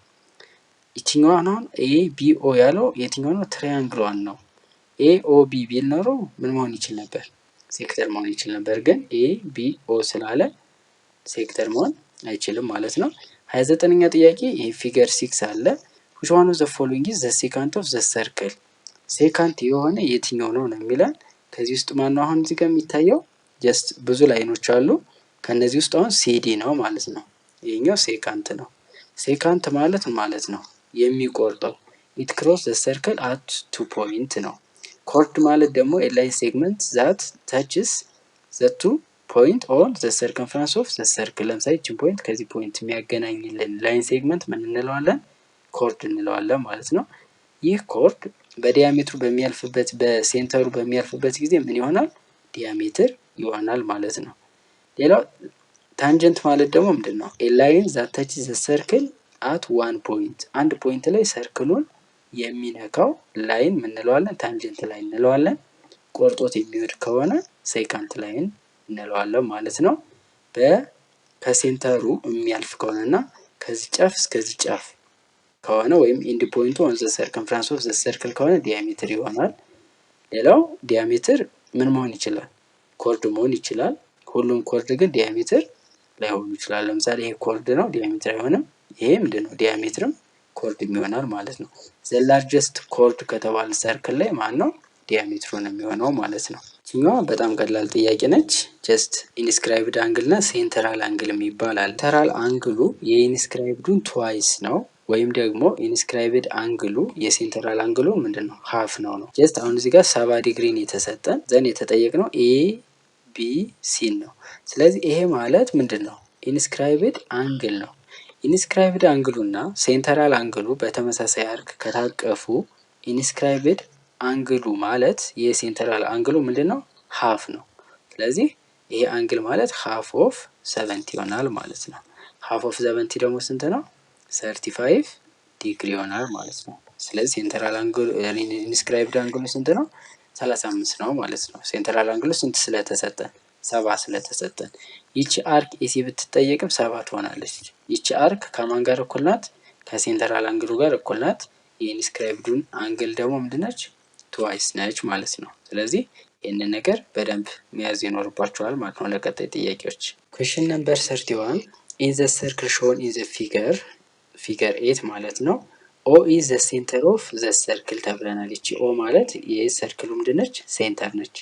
ይችኛዋን አሁን ኤ ቢ ኦ ያለው የትኛው ነው? ትራያንግሏን ነው። ኤ ኦ ቢ ቢል ኖሮ ምን መሆን ይችል ነበር? ሴክተር መሆን ይችል ነበር። ግን ኤ ቢ ኦ ስላለ ሴክተር መሆን አይችልም ማለት ነው። 29ኛ ጥያቄ ይሄ ፊገር 6 አለ። which one of the following is the secant of the circle? ሴካንት የሆነ የትኛው ነው ነው የሚለን። ከዚህ ውስጥ ማን ነው አሁን እዚህ ጋር የሚታየው? ጀስት ብዙ ላይኖች አሉ። ከነዚህ ውስጥ አሁን ሲዲ ነው ማለት ነው። ይሄኛው ሴካንት ነው። ሴካንት ማለት ነው የሚቆርጠው it cross the circle at 2 point ነው። ኮርድ ማለት ደግሞ a line segment that touches the 2 point on the circumference of the circle። ለምሳሌ እቺን ፖይንት ከዚህ ፖይንት የሚያገናኝልን ላይን ሴግመንት ምን እንለዋለን? ኮርድ እንለዋለን ማለት ነው። ይህ ኮርድ በዲያሜትሩ በሚያልፍበት በሴንተሩ በሚያልፍበት ጊዜ ምን ይሆናል? ዲያሜትር ይሆናል ማለት ነው። ሌላው ታንጀንት ማለት ደግሞ ምንድነው? a line that touches the circle at 1 point። አንድ ፖይንት ላይ ሰርክሉን የሚነካው ላይን ምን እንለዋለን? ታንጀንት ላይን እንለዋለን። ቆርጦት የሚወድ ከሆነ ሴካንት ላይን እንለዋለን ማለት ነው። ከሴንተሩ የሚያልፍ ከሆነና ከዚህ ጫፍ እስከዚህ ጫፍ ከሆነ ወይም ኢንድ ፖይንቱ ኦን ዘ ሰርከምፍራንስ ኦፍ ዘ ሰርክል ከሆነ ዲያሜትር ይሆናል። ሌላው ዲያሜትር ምን መሆን ይችላል? ኮርድ መሆን ይችላል። ሁሉም ኮርድ ግን ዲያሜትር ላይሆኑ ይችላል። ለምሳሌ ይሄ ኮርድ ነው፣ ዲያሜትር አይሆንም። ይሄ ምንድነው? ዲያሜትርም ኮርድ ይሆናል ማለት ነው። ዘ ላርጀስት ኮርድ ከተባለ ሰርክል ላይ ማን ነው? ዲያሜትሩ ነው የሚሆነው ማለት ነው። ይችኛዋ በጣም ቀላል ጥያቄ ነች። ጀስት ኢንስክራይብድ አንግል እና ሴንተራል አንግል ይባላል። ሴንተራል አንግሉ የኢንስክራይብዱን ትዋይስ ነው፣ ወይም ደግሞ ኢንስክራይብድ አንግሉ የሴንተራል አንግሉ ምንድነው? ሀፍ ነው ነው። ጀስት አሁን እዚህ ጋር 70 ዲግሪን የተሰጠን ዘን የተጠየቅነው ኤ ቢ ሲ ነው። ስለዚህ ይሄ ማለት ምንድነው? ኢንስክራይብድ አንግል ነው። ኢንስክራይብድ አንግሉ እና ሴንተራል አንግሉ በተመሳሳይ አርክ ከታቀፉ ኢንስክራይብድ አንግሉ ማለት የሴንተራል አንግሉ ምንድነው? ሀፍ ነው። ስለዚህ ይሄ አንግል ማለት ሀፍ ኦፍ 70 ይሆናል ማለት ነው። ሀፍ ኦፍ 70 ደግሞ ስንት ነው? 35 ዲግሪ ይሆናል ማለት ነው። ስለዚህ ሴንተራል አንግሉ ኢንስክራይብድ አንግሉ ስንት ነው? 35 ነው ማለት ነው። ሴንተራል አንግሉ ስንት ስለተሰጠን? 70 ስለተሰጠን። ይቺ አርክ ኤሲ ብትጠየቅም 7 ትሆናለች። ይቺ አርክ ከማን ጋር እኩል ናት? ከሴንተራል አንግሉ ጋር እኩል ናት። የኢንስክራይብዱን አንግል ደግሞ ምንድነች? ትዋይስ ነች ማለት ነው። ስለዚህ ይህንን ነገር በደንብ መያዝ ይኖርባቸዋል ማለት ነው ለቀጣይ ጥያቄዎች። ኩዌስችን ነምበር 31 ኢን ዘ ሰርክል ሾን ኢን ዘ ፊገር 8 ማለት ነው ኦ ኢዝ ዘ ሴንተር ኦፍ ዘ ሰርክል ተብለናል። ይቺ ኦ ማለት የሰርክሉ ምንድነች? ሴንተር ነች።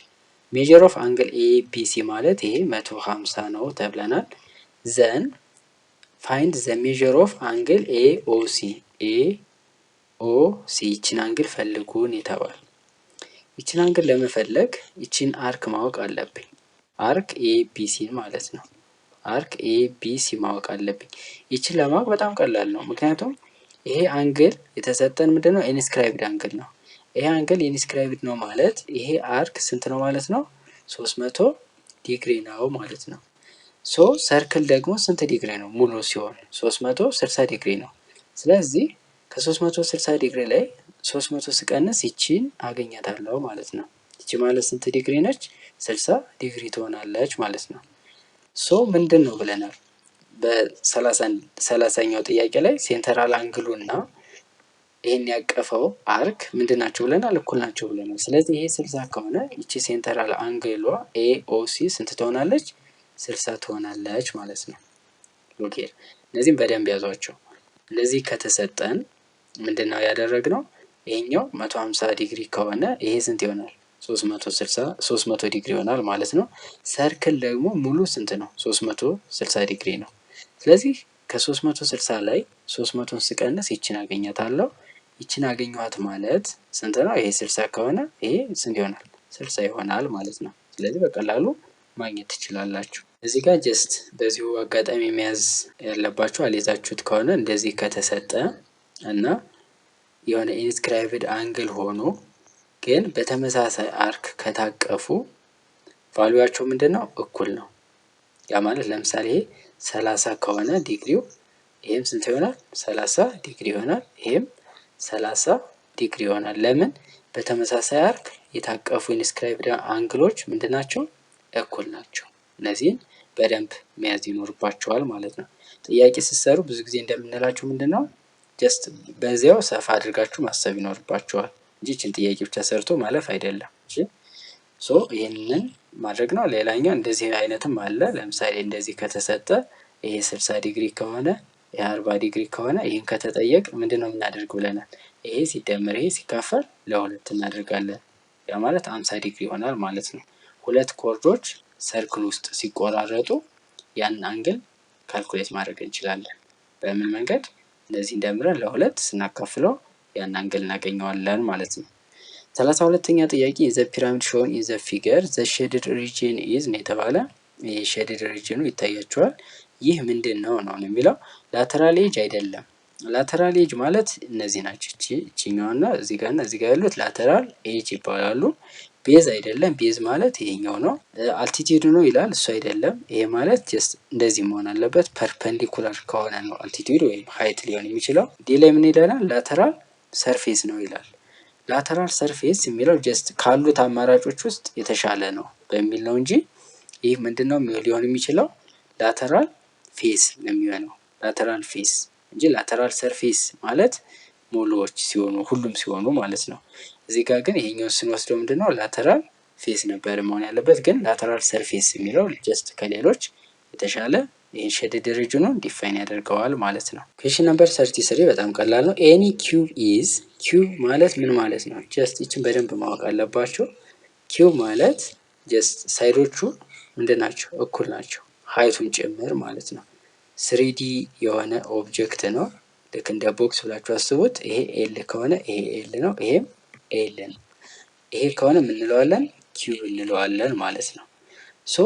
ሜጀር ኦፍ አንግል ኤ ቢ ሲ ማለት ይሄ 150 ነው ተብለናል። ዘን ፋይንድ ዘ ሜጀር ኦፍ አንግል ኤ ኦ ሲ ይችን አንግል ፈልጉን የተባለ። ይችን አንግል ለመፈለግ ይችን አርክ ማወቅ አለብኝ። አርክ ኤ ቢ ሲ ማለት ነው። አርክ ኤ ቢ ሲ ማወቅ አለብኝ። ይችን ለማወቅ በጣም ቀላል ነው። ምክንያቱም ይሄ አንግል የተሰጠን ምንድነው? ኢንስክራይብድ አንግል ነው። ይሄ አንግል ኢንስክራይብድ ነው ማለት ይሄ አርክ ስንት ነው ማለት ነው? 300 ዲግሪ ነው ማለት ነው። ሶ ሰርክል ደግሞ ስንት ዲግሪ ነው? ሙሉ ሲሆን 360 ዲግሪ ነው። ስለዚህ ከ360 ዲግሪ ላይ 300 ስቀንስ ይቺን አገኛታለሁ ማለት ነው። ይቺ ማለት ስንት ዲግሪ ነች? 60 ዲግሪ ትሆናለች ማለት ነው። ሶ ምንድን ነው ብለናል? በ30ኛው ጥያቄ ላይ ሴንተራል አንግሉ እና ይሄን ያቀፈው አርክ ምንድን ናቸው ብለናል? እኩል ናቸው ብለናል። ስለዚህ ይሄ 60 ከሆነ ይቺ ሴንተራል አንግሏ ኤ ኦ ሲ ስንት ትሆናለች? 60 ትሆናለች ማለት ነው። ኦኬ እነዚህም በደንብ ያዟቸው። እንደዚህ ከተሰጠን ምንድነው ያደረግነው? ይሄኛው 150 ዲግሪ ከሆነ ይሄ ስንት ይሆናል? 300 ዲግሪ ይሆናል ማለት ነው። ሰርክል ደግሞ ሙሉ ስንት ነው? 360 ዲግሪ ነው። ስለዚህ ከ360 ላይ 300ን ስቀንስ ይችን አገኛታለሁ። ይችን አገኘኋት ማለት ስንት ነው? ይሄ 60 ከሆነ ይሄ ስንት ይሆናል? 60 ይሆናል ማለት ነው። ስለዚህ በቀላሉ ማግኘት ትችላላችሁ። እዚህ ጋር ጀስት በዚሁ አጋጣሚ መያዝ ያለባችሁ አልያዛችሁት ከሆነ እንደዚህ ከተሰጠ እና የሆነ ኢንስክራይብድ አንግል ሆኖ ግን በተመሳሳይ አርክ ከታቀፉ ቫልዩዋቸው ምንድነው? እኩል ነው። ያ ማለት ለምሳሌ ይሄ 30 ከሆነ ዲግሪው ይሄም ስንት ይሆናል? 30 ዲግሪ ይሆናል። ይሄም 30 ዲግሪ ይሆናል። ለምን? በተመሳሳይ አርክ የታቀፉ ኢንስክራይብድ አንግሎች ምንድናቸው? እኩል ናቸው። እነዚህን በደንብ መያዝ ይኖርባቸዋል ማለት ነው። ጥያቄ ስትሰሩ ብዙ ጊዜ እንደምንላችሁ ምንድነው? ጀስት በዚያው ሰፋ አድርጋችሁ ማሰብ ይኖርባችኋል እንጂ ይህችን ጥያቄ ብቻ ሰርቶ ማለፍ አይደለም። እሺ ሶ ይህንን ማድረግ ነው። ሌላኛው እንደዚህ አይነትም አለ። ለምሳሌ እንደዚህ ከተሰጠ ይሄ 60 ዲግሪ ከሆነ ይሄ 40 ዲግሪ ከሆነ ይህን ከተጠየቅ ምንድን ነው የምናደርግ ብለናል። ይሄ ሲደመር ይሄ ሲካፈል ለ2 እናደርጋለን። ያ ማለት 50 ዲግሪ ይሆናል ማለት ነው። ሁለት ኮርዶች ሰርክል ውስጥ ሲቆራረጡ ያን አንግል ካልኩሌት ማድረግ እንችላለን። በምን መንገድ? እንደዚህ እንደምረን ለ2 ስናካፍለው ያን አንግል እናገኘዋለን ማለት ነው። 32ኛ ጥያቄ ዘ ፒራሚድ ሾን ኢን ዘ ፊገር ዘ ሼድድ ሪጅን ኢዝ ነው የተባለ። ይህ ሼድድ ሪጅኑ ይታያቸዋል። ይህ ምንድን ነው ነው የሚለው። ላተራል ኤጅ አይደለም። ላተራል ኤጅ ማለት እነዚህ ናቸው። እቺኛውና እዚህ ጋርና እዚህ ጋር ያሉት ላተራል ኤጅ ይባላሉ። ቤዝ አይደለም። ቤዝ ማለት ይሄኛው ነው። አልቲቲዩድ ነው ይላል። እሱ አይደለም። ይሄ ማለት ጀስት እንደዚህ መሆን አለበት። ፐርፐንዲኩላር ከሆነ ነው አልቲቲዩድ ወይም ሀይት ሊሆን የሚችለው። ዲ ላይ ምን ይለናል? ላተራል ሰርፌስ ነው ይላል። ላተራል ሰርፌስ የሚለው ጀስት ካሉት አማራጮች ውስጥ የተሻለ ነው በሚል ነው እንጂ ይህ ምንድነው ሊሆን የሚችለው? ላተራል ፌስ ነው የሚሆነው። ላተራል ፌስ እንጂ ላተራል ሰርፌስ ማለት ሙሉዎች ሲሆኑ ሁሉም ሲሆኑ ማለት ነው። እዚህ ጋር ግን ይሄኛውን ስንወስደው ምንድነው ላተራል ፌስ ነበር መሆን ያለበት፣ ግን ላተራል ሰርፌስ የሚለው ጀስት ከሌሎች የተሻለ ይህን ሼድድ ሪጅኑን ዲፋይን ያደርገዋል ማለት ነው። ኩዌስችን ነምበር 33 በጣም ቀላል ነው። ኤኒ ኪዩብ ኢዝ፣ ኪዩብ ማለት ምን ማለት ነው? ጀስት ይችን በደንብ ማወቅ አለባቸው። ኪዩብ ማለት ጀስት ሳይዶቹ ምንድን ናቸው? እኩል ናቸው፣ ሀይቱን ጭምር ማለት ነው። 3D የሆነ ኦብጀክት ነው። ልክ እንደ ቦክስ ብላችሁ አስቡት። ይሄ ኤል ከሆነ ይሄ ኤል ነው፣ ይሄም ኤል ነው። ይሄ ከሆነ ምን እንለዋለን? ኪዩብ እንለዋለን ማለት ነው። ሶ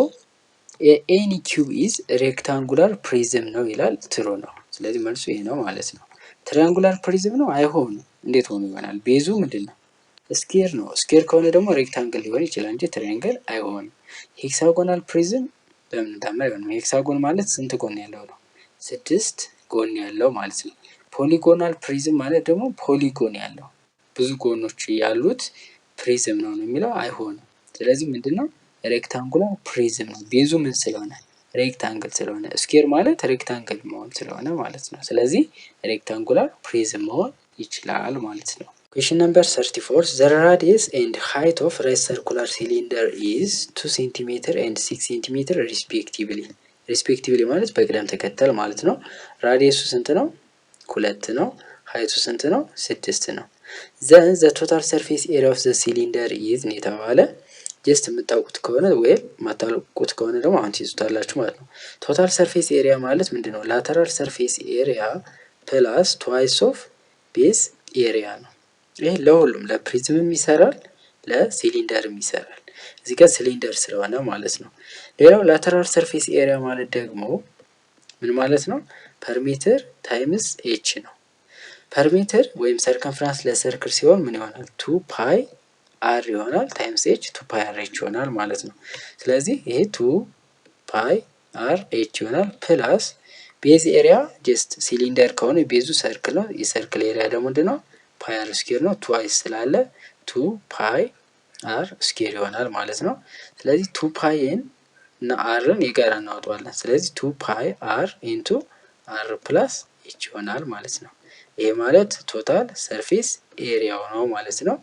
ኤኒ ኪዩብ ኢዝ ሬክታንጉላር ፕሪዝም ነው ይላል። ትሩ ነው። ስለዚህ መልሱ ይሄ ነው ማለት ነው። ትሪያንጉላር ፕሪዝም ነው አይሆንም። እንዴት ሆኖ ይሆናል? ቤዙ ምንድን ነው? ስኬር ነው። ስኬር ከሆነ ደግሞ ሬክታንግል ሊሆን ይችላል እንጂ ትሪያንግል አይሆንም። ሄክሳጎናል ፕሪዝም በምን ታምር አይሆንም። ሄክሳጎን ማለት ስንት ጎን ያለው ነው? 6 ጎን ያለው ማለት ነው። ፖሊጎናል ፕሪዝም ማለት ደግሞ ፖሊጎን ያለው ብዙ ጎኖች ያሉት ፕሪዝም ነው የሚለው አይሆንም። ስለዚህ ምንድነው? ሬክታንጉላር ፕሪዝም ነው። ቤዙ ምን ስለሆነ? ሬክታንግል ስለሆነ። ስኬር ማለት ሬክታንግል መሆን ስለሆነ ማለት ነው። ስለዚህ ሬክታንጉላር ፕሪዝም መሆን ይችላል ማለት ነው። ኩዌስችን ነምበር 34 ዘ ራዲየስ ኤንድ ሃይት ኦፍ ራይት ሰርኩላር ሲሊንደር ኢዝ 2 ሴንቲሜትር ኤንድ 6 ሴንቲሜትር ሪስፔክቲቭሊ። ሪስፔክቲቭሊ ማለት በቅደም ተከተል ማለት ነው። ራዲየሱ ስንት ነው? 2 ነው። ሃይቱ ስንት ነው? 6 ነው። ዘን ዘ ቶታል ሰርፌስ ኤሪያ ኦፍ ዘ ሲሊንደር ኢዝ ነው የተባለ። ጀስት የምታውቁት ከሆነ ወይም የማታውቁት ከሆነ ደግሞ አሁን ትይዙታላችሁ ማለት ነው። ቶታል ሰርፌስ ኤሪያ ማለት ምንድን ነው? ላተራል ሰርፌስ ኤሪያ ፕላስ ትዋይስ ኦፍ ቤዝ ኤሪያ ነው። ይህ ለሁሉም ለፕሪዝምም ይሰራል፣ ለሲሊንደርም ይሰራል። እዚህ ጋር ሲሊንደር ስለሆነ ማለት ነው። ሌላው ላተራል ሰርፌስ ኤሪያ ማለት ደግሞ ምን ማለት ነው? ፐርሜትር ታይምስ ኤች ነው። ፐርሜትር ወይም ሰርከምፍራንስ ለሰርክል ሲሆን ምን ይሆናል? 2 ፓይ አር ይሆናል ታይምስ ኤች 2 ፓይ አር ኤች ይሆናል ማለት ነው። ስለዚህ ይሄ 2 ፓይ አር ኤች ይሆናል ፕላስ ቤዝ ኤሪያ ጀስት ሲሊንደር ከሆነ ቤዙ ሰርክል ነው። የሰርክል ኤሪያ ደግሞ ምንድነው? ፓይ አር ስኬር ነው። ትዋይስ ስላለ 2 ፓይ አር ስኬር ይሆናል ማለት ነው። ስለዚህ 2 ፓይን እና አርን የጋራ እናወጣዋለን። ስለዚህ 2 ፓይ አር ኢንቱ አር ፕላስ ኤች ይሆናል ማለት ነው። ይሄ ማለት ቶታል ሰርፌስ ኤሪያው ነው ማለት ነው።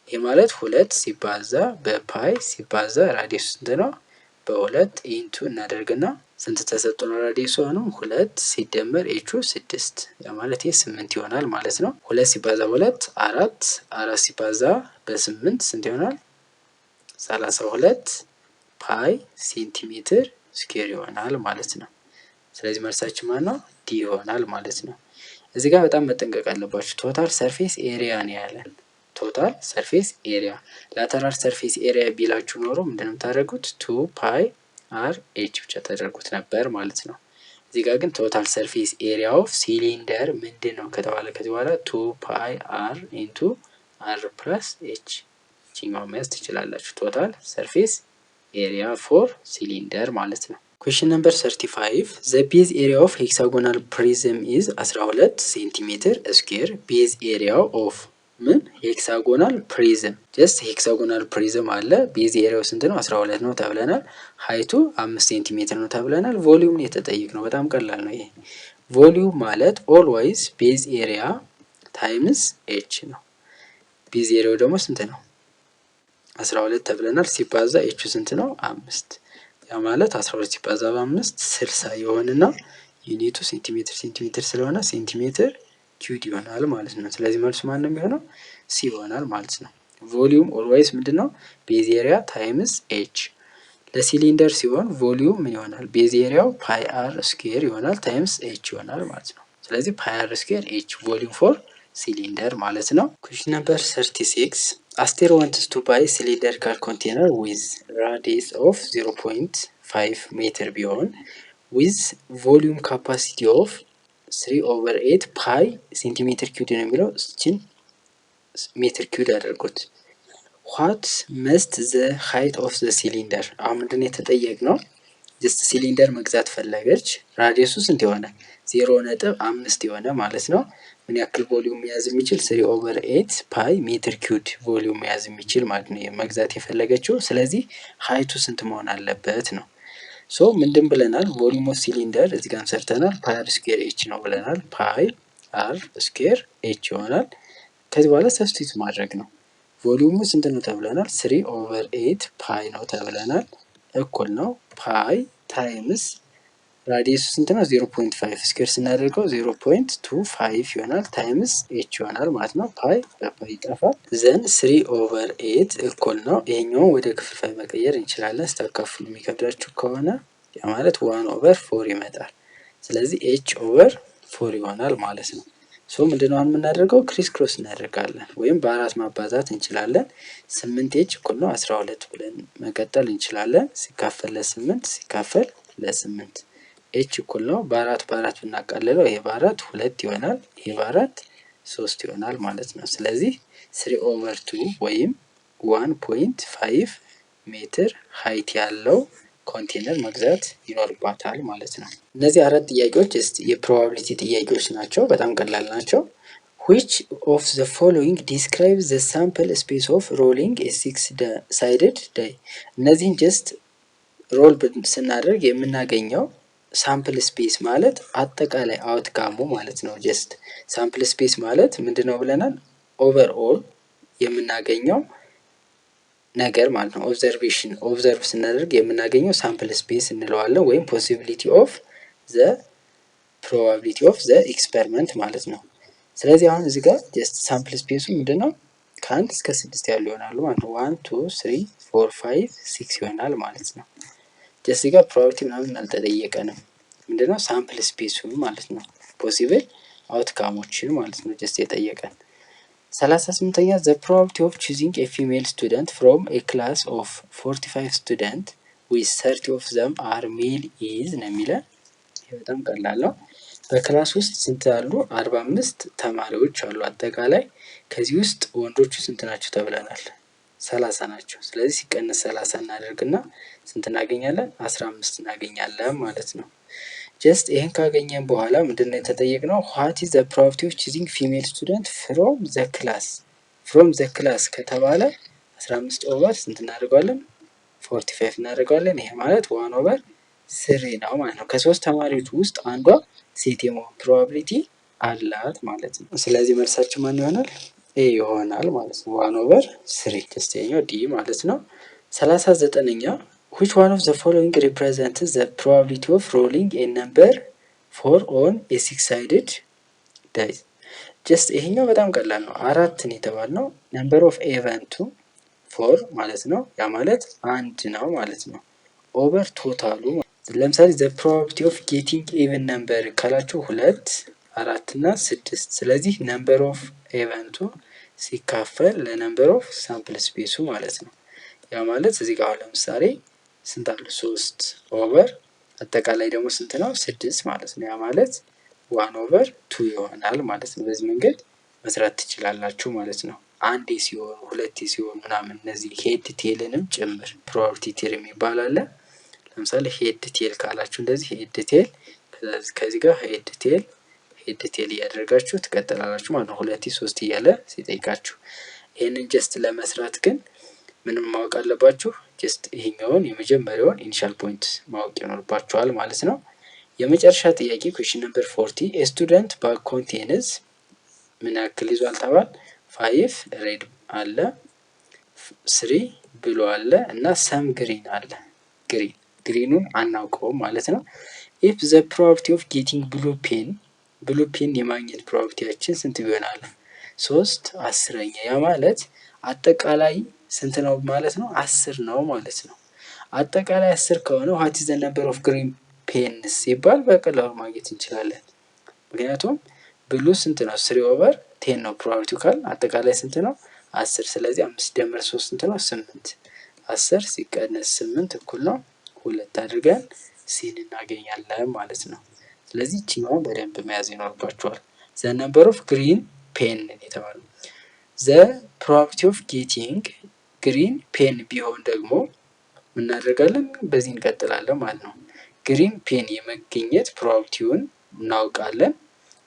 ይሄ ማለት 2 ሲባዛ በፓይ ሲባዛ ራዲየሱ ስንት ነው? በ2 ኢንቱ እናደርግና ስንት ተሰጥቶን ራዲየሱ ነው? 2 ሲደመር ኤቹ 6 ያ ማለት ይሄ 8 ይሆናል ማለት ነው። 2 ሲባዛ በ2 4 4 ሲባዛ በ8 ስንት ይሆናል? 32 ፓይ ሴንቲሜትር ስኩዌር ይሆናል ማለት ነው። ስለዚህ መልሳችን ማለት ነው ዲ ይሆናል ማለት ነው። እዚህ ጋር በጣም መጠንቀቅ አለባችሁ። ቶታል ሰርፌስ ኤሪያ ነው ያለን። ቶታል ሰርፌስ ኤሪያ ላተራል ሰርፌስ ኤሪያ ቢላችሁ ኖሮ ምንድነው የምታደርጉት? 2 ፓይ አር ኤች ብቻ ተደርጉት ነበር ማለት ነው። እዚህ ጋር ግን ቶታል ሰርፌስ ኤሪያ ኦፍ ሲሊንደር ምንድን ነው ከተባለ ከዚህ በኋላ 2 ፓይ አር ኢንቱ አር ፕላስ ኤች ቺኛው መያዝ ትችላላችሁ። ቶታል ሰርፌስ ኤሪያ ፎር ሲሊንደር ማለት ነው። ኩዌስችን ነምበር 35 ዘ ቤዝ ኤሪያ ኦፍ ሄክሳጎናል ፕሪዝም ኢዝ 12 ሴንቲሜትር ስኩዌር። ቤዝ ኤሪያ ኦፍ ምን? ሄክሳጎናል ፕሪዝም። ጀስት ሄክሳጎናል ፕሪዝም አለ። ቤዝ ኤሪያው ስንት ነው? 12 ነው ተብለናል። ሃይቱ 5 ሴንቲሜትር ነው ተብለናል። ቮሊዩም የተጠየቅ ነው። በጣም ቀላል ነው ይሄ። ቮሊዩም ማለት ኦልዌይስ ቤዝ ኤሪያ ታይምስ ኤች ነው። ቤዝ ኤሪያው ደግሞ ስንት ነው? 12 ተብለናል። ሲባዛ ኤቹ ስንት ነው? 5። ያ ማለት 12 ሲባዛ በ5 60 ይሆንና ዩኒቱ ሴንቲሜትር ስለሆነ ሴንቲሜትር ኪዩድ ይሆናል ማለት ነው። ስለዚህ መልሱ ማን ነው የሚሆነው? ሲ ይሆናል ማለት ነው። ቮሊዩም ኦልዌይስ ምንድነው? ቤዝ ኤሪያ ታይምስ ኤች። ለሲሊንደር ሲሆን ቮሊዩም ምን ይሆናል? ቤዝ ኤሪያው ፓይ አር ስኩዌር ይሆናል ታይምስ ኤች ይሆናል ማለት ነው። ስለዚህ ፓይ አር ስኩዌር ኤች ቮሊዩም ፎር ሲሊንደር ማለት ነው። ኩዌስችን ነምበር 36 አስቴር ዋንትስ ቱ ባይ ሲሊንደሪካል ኮንቴነር ዊዝ ራዲየስ ኦፍ 0.5 ሜትር ቢሆን ዊዝ ቮሊዩም ካፓሲቲ ኦፍ 3/8 ፓይ ሴንቲሜትር ኪዩድ ነው የሚለው። እችን ሜትር ኪዩድ አድርጉት። ዋት መስት ዘ ሃይት ኦፍ ዘ ሲሊንደር። አሁን ምንድን ነው የተጠየቅነው? ጀስት ሲሊንደር መግዛት ፈለገች። ራዲየሱ ስንት የሆነ 0.5 የሆነ ማለት ነው። ምን ያክል ቮሊዩም መያዝ የሚችል 3/8 ፓይ ሜትር ኪዩድ ቮሊዩም መያዝ የሚችል ማለት ነው መግዛት የፈለገችው። ስለዚህ ሃይቱ ስንት መሆን አለበት ነው። ሶ ምንድን ብለናል? ቮሊዩም ኦፍ ሲሊንደር እዚህ ጋር ሰርተናል። ፓይ አር ስኩዌር ኤች ነው ብለናል። ፓይ አር ስኩዌር ኤች ይሆናል። ከዚህ በኋላ ሰብስቲቱት ማድረግ ነው። ቮሊዩሙ ስንት ነው ተብለናል? 3/8 ፓይ ነው ተብለናል። እኩል ነው ፓይ ታይምስ ራዲየሱ ስንት ነው? 0.5 ስኩዌር ስናደርገው 0.25 ይሆናል ታይምስ ኤች ይሆናል ማለት ነው። ፓይ በፓይ ይጠፋል። ዘን 3/8 እኩል ነው። ይሄኛውን ወደ ክፍልፋይ መቀየር እንችላለን። ስታካፍሉ የሚከብዳችሁ ከሆነ ያ ማለት 1/4 ይመጣል። ስለዚህ ኤች ኦቨር 4 ይሆናል ማለት ነው። ሶ ምንድነው የምናደርገው? ክሪስ ክሮስ እናደርጋለን ወይም በአራት ማባዛት እንችላለን። 8 እኩል ነው 12 ብለን መቀጠል እንችላለን። ሲካፈል ለ8 ሲካፈል ለ8 ኤች እኩል ነው በአራት ብናቃልለው ይሄ በአራት 2 ይሆናል፣ ይሄ በአራት 3 ይሆናል ማለት ነው። ስለዚህ 3/2 ወይም 1.5 ሜትር ሃይት ያለው ኮንቴነር መግዛት ይኖርባታል ማለት ነው። እነዚህ አራት ጥያቄዎች የፕሮባቢሊቲ ጥያቄዎች ናቸው። በጣም ቀላል ናቸው። which of the following describes the sample space of rolling a 6-sided die? እነዚህን ጀስት ሮል ስናደርግ የምናገኘው ሳምፕል ስፔስ ማለት አጠቃላይ አውትካሙ ማለት ነው። ጀስት ሳምፕል ስፔስ ማለት ምንድነው ብለናል? ኦቨርኦል የምናገኘው ነገር ማለት ነው። ኦብዘርቭ ስናደርግ የምናገኘው ሳምፕል ስፔስ እንለዋለን፣ ወይም ፖሲቢሊቲ ኦፍ ዘ ፕሮባቢሊቲ ኦፍ ዘ ኤክስፐሪመንት ማለት ነው። ስለዚህ አሁን እዚህ ጋር ጀስት ሳምፕል ስፔሱ ምንድነው? ከ1 እስከ 6 ያሉ ይሆናሉ ማለት ነው። 1 2 3 4 5 6 ይሆናል ማለት ነው። ጀስት እዚህ ጋር ፕሮባቢሊቲ ምናምን አልተጠየቀንም። ምንድነው? ሳምፕል ስፔሱ ማለት ነው። ፖሲብል አውትካሞችን ማለት ነው ጀስት የጠየቀን። 38ኛ the probability of choosing a female student from a class of 45 students with 30 of them are male is ነው የሚለን። በጣም ቀላል ነው። በክላስ ውስጥ ስንት አሉ? 45 ተማሪዎች አሉ አጠቃላይ። ከዚህ ውስጥ ወንዶቹ ስንት ናቸው ተብለናል? 30 ናቸው። ስለዚህ ሲቀነስ 30 እናደርግና ስንት እናገኛለን? 15 እናገኛለን ማለት ነው። ጀስት ይሄን ካገኘን በኋላ ምንድነው የተጠየቅነው? what is the probability of choosing female student from the class ከተባለ 15 ኦቨር ስንት እናደርጋለን? 45 እናደርጋለን። ይሄ ማለት 1/3 ነው ማለት ነው። ከሶስት ተማሪዎች ውስጥ አንዷ ሴት የመሆን ፕሮባቢሊቲ አላት ማለት ነው። ስለዚህ መልሳችን ማን ይሆናል? ኤ ይሆናል ማለት ነው። 1/3 ጀስተኛው ዲ ማለት ነው። 39ኛ which one of the following represents the probability of rolling a number 4 on a 6-sided die? ጀስት ይሄኛው በጣም ቀላል ነው። 4 ነው የተባልነው number of event 4 ማለት ነው። ያ ማለት 1 ነው ማለት ነው። ኦቨር ቶታሉ ለምሳሌ the probability of getting even number ካላችሁ 2 4 እና 6። ስለዚህ number of event ሲካፈል ለነምበር ኦፍ ሳምፕል ስፔሱ ማለት ነው። ያ ማለት እዚህ ጋር ለምሳሌ ስንት አሉ? 3 ኦቨር አጠቃላይ ደግሞ ስንት ነው? 6 ማለት ነው። ያ ማለት 1/2 ይሆናል ማለት ነው። በዚህ መንገድ መስራት ትችላላችሁ ማለት ነው። አንዴ ሲሆን ሁለቴ ሲሆን ምናምን እነዚህ ሄድ ቴልንም ጭምር ፕሮባቢሊቲ ቴል የሚባል አለ። ለምሳሌ ሄድ ቴል ካላችሁ እንደዚህ ሄድ ቴል ከዚህ ጋር ሄድ ቴል እያደረጋችሁ ትቀጥላላችሁ ማለት ነው። 2 3 እያለ ሲጠይቃችሁ ይሄንን ጀስት ለመስራት ግን ምንም ማወቅ አለባችሁ። ጀስት ይሄኛውን የመጀመሪያውን ኢኒሻል ፖይንት ማወቅ ይኖርባችኋል ማለት ነው። የመጨረሻ ጥያቄ ኩዌሽን ነምበር 40 ኤ ስቱደንት ባግ ኮንቴንስ ምን ያክል ይዟል ተባል? 5 ሬድ አለ፣ 3 ብሉ አለ እና ሰም ግሪን አለ። ግሪኑን አናውቀውም ማለት ነው። ኢፍ ዘ ፕሮባቢሊቲ ኦፍ ጌቲንግ ብሉ ፔን የማግኘት ፕሮባቢሊቲያችን ስንት ይሆናል? 3 10ኛ። ያ ማለት አጠቃላይ ስንት ነው ማለት ነው? 10 ነው ማለት ነው። አጠቃላይ 10 ከሆነ ዋት ኢዝ ዘ ነምበር ኦፍ ግሪን ፔንስ ሲባል በቀላሉ ማግኘት እንችላለን። ምክንያቱም ብሉ ስንት ነው? 3/10 ነው ፕሮባቢሊቲው ካል አጠቃላይ ስንት ነው? 10። ስለዚህ 5 ደምር 3 ስንት ነው? 8። 10 ሲቀነስ 8 እኩል ነው 2 አድርገን ሲን እናገኛለን ማለት ነው። ስለዚህ እቺኛውን በደንብ መያዝ ይኖርባችኋል። ዘ ነምበር ኦፍ ግሪን ፔን የተባለው ዘ ፕሮባቢሊቲ ኦፍ ጌቲንግ ግሪን ፔን ቢሆን ደግሞ እናደርጋለን በዚህ እንቀጥላለን ማለት ነው። ግሪን ፔን የመገኘት ፕሮባቢሊቲውን እናውቃለን።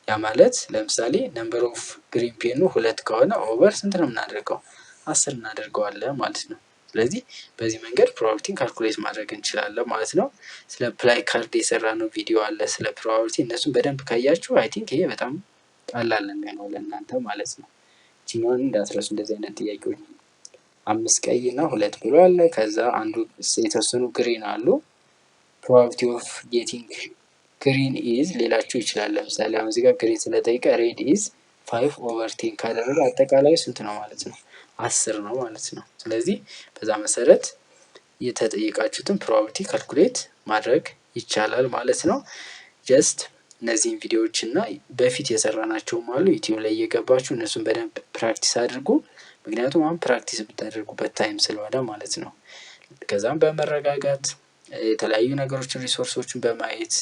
ያ ማለት ለምሳሌ ነምበር ኦፍ ግሪን ፔኑ 2 ከሆነ ኦቨር ስንት ነው የምናደርገው? 10 እናደርገዋለን ማለት ነው። ስለዚህ በዚህ መንገድ ፕሮባቢሊቲን ካልኩሌት ማድረግ እንችላለን ማለት ነው። ስለ ፕላይ ካርድ የሰራነው ቪዲዮ አለ ስለ ፕሮባቢሊቲ፣ እነሱን በደንብ ካያችሁ አይ ቲንክ ይሄ በጣም ቀላል ነው ለእናንተ ማለት ነው። እቺኛውን እንዳትረሱ እንደዚህ አይነት ጥያቄዎች። 5 ቀይ እና 2 ብሎ አለ። ከዛ አንዱ የተወሰኑ ግሪን አሉ። ፕሮባቢሊቲ ኦፍ ጌቲንግ ግሪን ኢዝ ሌላችሁ ይችላል። ለምሳሌ አሁን እዚህ ጋር ግሪን ስለጠይቀ ሬድ ኢዝ 5/10 ካደረገ አጠቃላይ ስንት ነው ማለት ነው? 10 ነው ማለት ነው። ስለዚህ በዛ መሰረት የተጠየቃችሁትን ፕሮባቢሊቲ ካልኩሌት ማድረግ ይቻላል ማለት ነው። ጀስት እነዚህን ቪዲዮዎች እና በፊት የሰራናቸውም አሉ ዩቲዩብ ላይ እየገባችሁ እነሱን በደንብ ፕራክቲስ አድርጉ። ምክንያቱም አሁን ፕራክቲስ የምታደርጉበት ታይም ስለሆነ ማለት ነው። ከዛም በመረጋጋት የተለያዩ ነገሮችን ሪሶርሶችን በማየት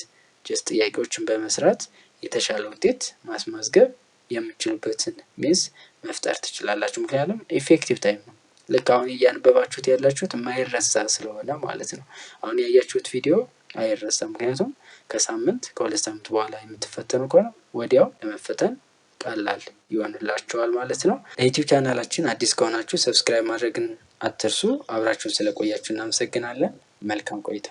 ጀስት ጥያቄዎችን በመስራት የተሻለ ውጤት ማስመዝገብ የምችሉበትን ሚንስ መፍጠር ትችላላችሁ። ምክንያቱም ኢፌክቲቭ ታይም ነው። ልክ አሁን እያነበባችሁት ያላችሁት የማይረሳ ስለሆነ ማለት ነው። አሁን ያያችሁት ቪዲዮ አይረሳም። ምክንያቱም ከሳምንት ከ2 ሳምንት በኋላ የምትፈተኑ ከሆነ ወዲያው ለመፈተን ቀላል ይሆንላችኋል ማለት ነው። ለዩቲዩብ ቻናላችን አዲስ ከሆናችሁ ሰብስክራይብ ማድረግን አትርሱ። አብራችሁን ስለቆያችሁ እናመሰግናለን። መልካም ቆይታ